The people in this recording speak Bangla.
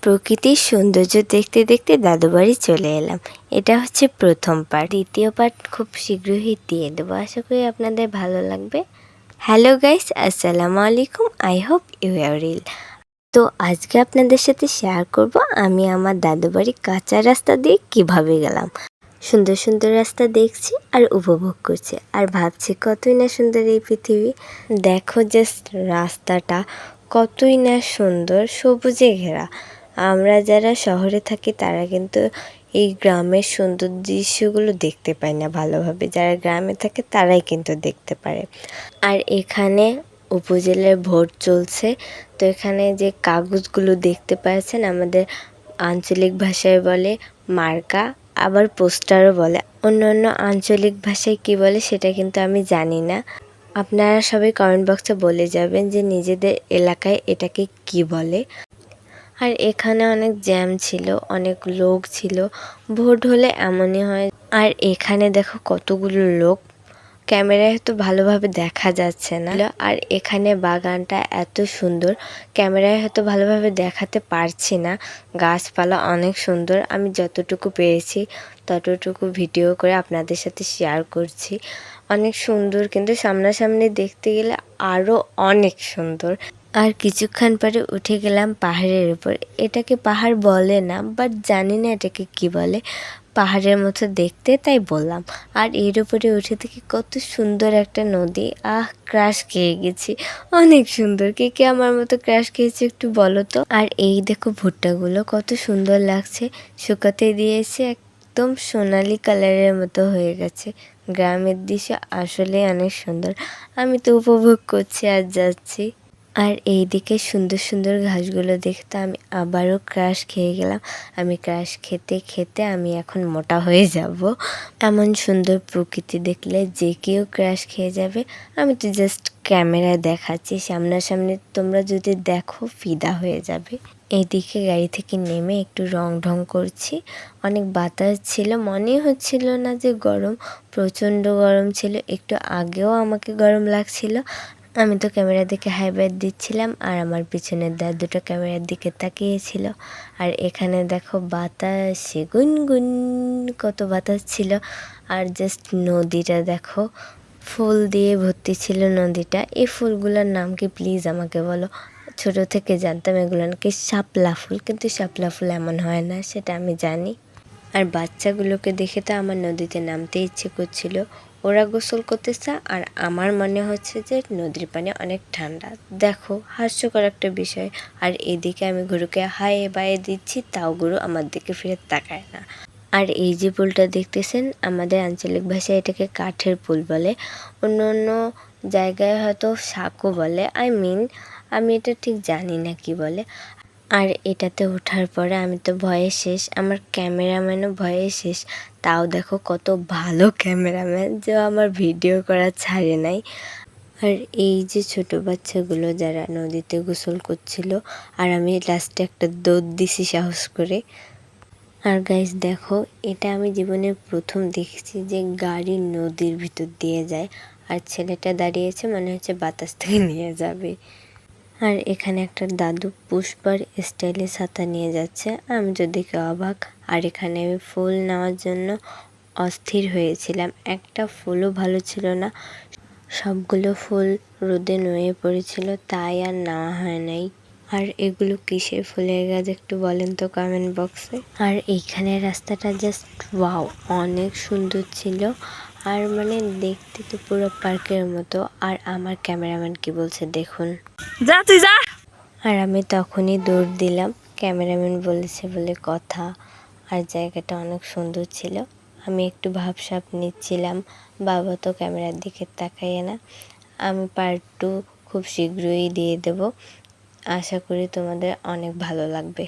প্রকৃতির সৌন্দর্য দেখতে দেখতে দাদু বাড়ি চলে এলাম। এটা হচ্ছে প্রথম পার্ট। দ্বিতীয় পার্ট খুব শীঘ্রই দিয়ে দেবো, আশা করি আপনাদের ভালো লাগবে। হ্যালো গাইস, আসসালামু আলাইকুম। I hope you are well. তো আজকে আপনাদের সাথে শেয়ার করব আমি আমার দাদু বাড়ি কাঁচা রাস্তা দিয়ে কিভাবে গেলাম। সুন্দর সুন্দর রাস্তা দেখছি আর উপভোগ করছি আর ভাবছি কতই না সুন্দর এই পৃথিবী। দেখো জাস্ট রাস্তাটা কতই না সুন্দর, সবুজে ঘেরা। আমরা যারা শহরে থাকি তারা কিন্তু এই গ্রামের সুন্দর দৃশ্যগুলো দেখতে পায় না ভালোভাবে, যারা গ্রামে থাকে তারাই কিন্তু দেখতে পারে। আর এখানে উপজেলার ভোট চলছে, তো এখানে যে কাগজগুলো দেখতে পাচ্ছেন আমাদের আঞ্চলিক ভাষায় বলে মার্কা, আবার পোস্টারও বলে। অন্য অন্য আঞ্চলিক ভাষায় কি বলে সেটা কিন্তু আমি জানি না। আপনারা সবাই কমেন্ট বক্সে বলে যাবেন যে নিজেদের এলাকায় এটাকে কি বলে। আর এখানে অনেক জ্যাম ছিল, অনেক লোক ছিল। ভোট হলে এমনই হয়। আর এখানে দেখো কতগুলো লোক, ক্যামেরায় হয়তো ভালোভাবে দেখা যাচ্ছে না। আর এখানে বাগানটা এত সুন্দর, ক্যামেরায় হয়তো ভালোভাবে দেখাতে পারছি না। গাছপালা অনেক সুন্দর, আমি যতটুকু পেরেছি ততটুকু ভিডিও করে আপনাদের সাথে শেয়ার করছি। অনেক সুন্দর, কিন্তু সামনাসামনি দেখতে গেলে আরও অনেক সুন্দর। আর কিছুক্ষণ পরে উঠে গেলাম পাহাড়ের উপর। এটাকে পাহাড় বলে না, বাট জানি না এটাকে কি বলে। পাহাড়ের মতো দেখতে, তাই বললাম। আর এর উপরে উঠে থেকে কত সুন্দর একটা নদী। ক্রাশ খেয়ে গেছি, অনেক সুন্দর। কে কে আমার মতো ক্রাশ খেয়েছে একটু বলো তো। আর এই দেখো ভুট্টাগুলো কত সুন্দর লাগছে, শুকাতে দিয়েছে, একদম সোনালি কালারের মতো হয়ে গেছে। গ্রামের দৃশ্য আসলে অনেক সুন্দর। আমি তো উপভোগ করছি আর যাচ্ছি। আর এই দিকে সুন্দর সুন্দর ঘাসগুলো দেখতে আমি আবারও ক্রাশ খেয়ে গেলাম। আমি ক্রাশ খেতে খেতে আমি এখন মোটা হয়ে যাব। এমন সুন্দর প্রকৃতি দেখলে যে কেউ ক্রাশ খেয়ে যাবে। আমি তো জাস্ট ক্যামেরায় দেখাচ্ছি, সামনাসামনি তোমরা যদি দেখো ফিদা হয়ে যাবে। এইদিকে গাড়ি থেকে নেমে একটু রং ঢং করছি। অনেক বাতাস ছিল, মনেই হচ্ছিল না যে গরম। প্রচণ্ড গরম ছিল, একটু আগেও আমাকে গরম লাগছিল। আমি তো ক্যামেরার দিকে হাইবাইট দিচ্ছিলাম আর আমার পিছনের দাদুটা ক্যামেরার দিকে তাকিয়েছিল। আর এখানে দেখো বাতাসে গুনগুন কত বাতাস ছিল। আর জাস্ট নদীটা দেখো, ফুল দিয়ে ভর্তি ছিল নদীটা। এই ফুলগুলোর নাম কি প্লিজ আমাকে বলো। ছোট থেকে জানতাম এগুলো নাকি শাপলা ফুল, কিন্তু শাপলা ফুল এমন হয় না, সেটা আমি জানি। আর বাচ্চাগুলোকে দেখে তো আমার নদীতে নামতে ইচ্ছে করছিল। ওরা গোসল করতেছে আর আমার মনে হচ্ছে যে নদীর পানি অনেক ঠান্ডা। দেখো হাস্যকর একটা বিষয়। আর এদিকে আমি গুরুকে হায়ে বায়ে দিচ্ছি, তাও গুরু আমার দিকে ফিরে তাকায় না। আর এই যে পুলটা দেখতেছেন, আমাদের আঞ্চলিক ভাষায় এটাকে কাঠের পুল বলে, অন্য অন্য জায়গায় হয়তো সাঁকো বলে। আমি এটা ঠিক জানি না কি বলে। আর এটাতে ওঠার পরে আমি তো ভয়ে শেষ, আমার ক্যামেরাম্যানও ভয়ে শেষ। তাও দেখো কত ভালো ক্যামেরাম্যান যে আমার ভিডিও করা ছাড়ে নাই। আর এই যে ছোট বাচ্চাগুলো যারা নদীতে গোসল করছিল, আর আমি লাস্টে একটা দৌড় দিছি সাহস করে। আর গাইস দেখো, এটা আমি জীবনের প্রথম দেখেছি যে গাড়ি নদীর ভিতর দিয়ে যায়। আর ছেলেটা দাঁড়িয়েছে, মনে হচ্ছে বাতাস থেকে নিয়ে যাবে। আর এখানে একটা দাদু পুষ্পার স্টাইলে ছাতা নিয়ে যাচ্ছে, আমি তো দেখে অবাক। আর এখানে আমি ফুল নেওয়ার জন্য অস্থির হয়েছিলাম, একটা ফুলও ভালো ছিল না। সবগুলো ফুল রোদে নুয়ে পড়েছিল, তাই আর নেওয়া হয় নাই। আর এগুলো কিসের ফুলের গাছ একটু বলেন তো কমেন্ট বক্সে। আর এইখানে রাস্তাটা জাস্ট ওয়াও, অনেক সুন্দর ছিল। আর মানে দেখতে তো পুরো পার্কের মতো। আর আমার ক্যামেরাম্যান কি বলছে দেখুন, যা তুই যা। আর আমি তখনই দৌড় দিলাম, ক্যামেরাম্যান বলেছে বলে কথা। আর জায়গাটা অনেক সুন্দর ছিল। আমি একটু ভাবসাব নিচ্ছিলাম, বাবা তো ক্যামেরার দিকে তাকাইয়ে না। আমি পার্ট 2 খুব শীঘ্রই দিয়ে দেব, আশা করি তোমাদের অনেক ভালো লাগবে।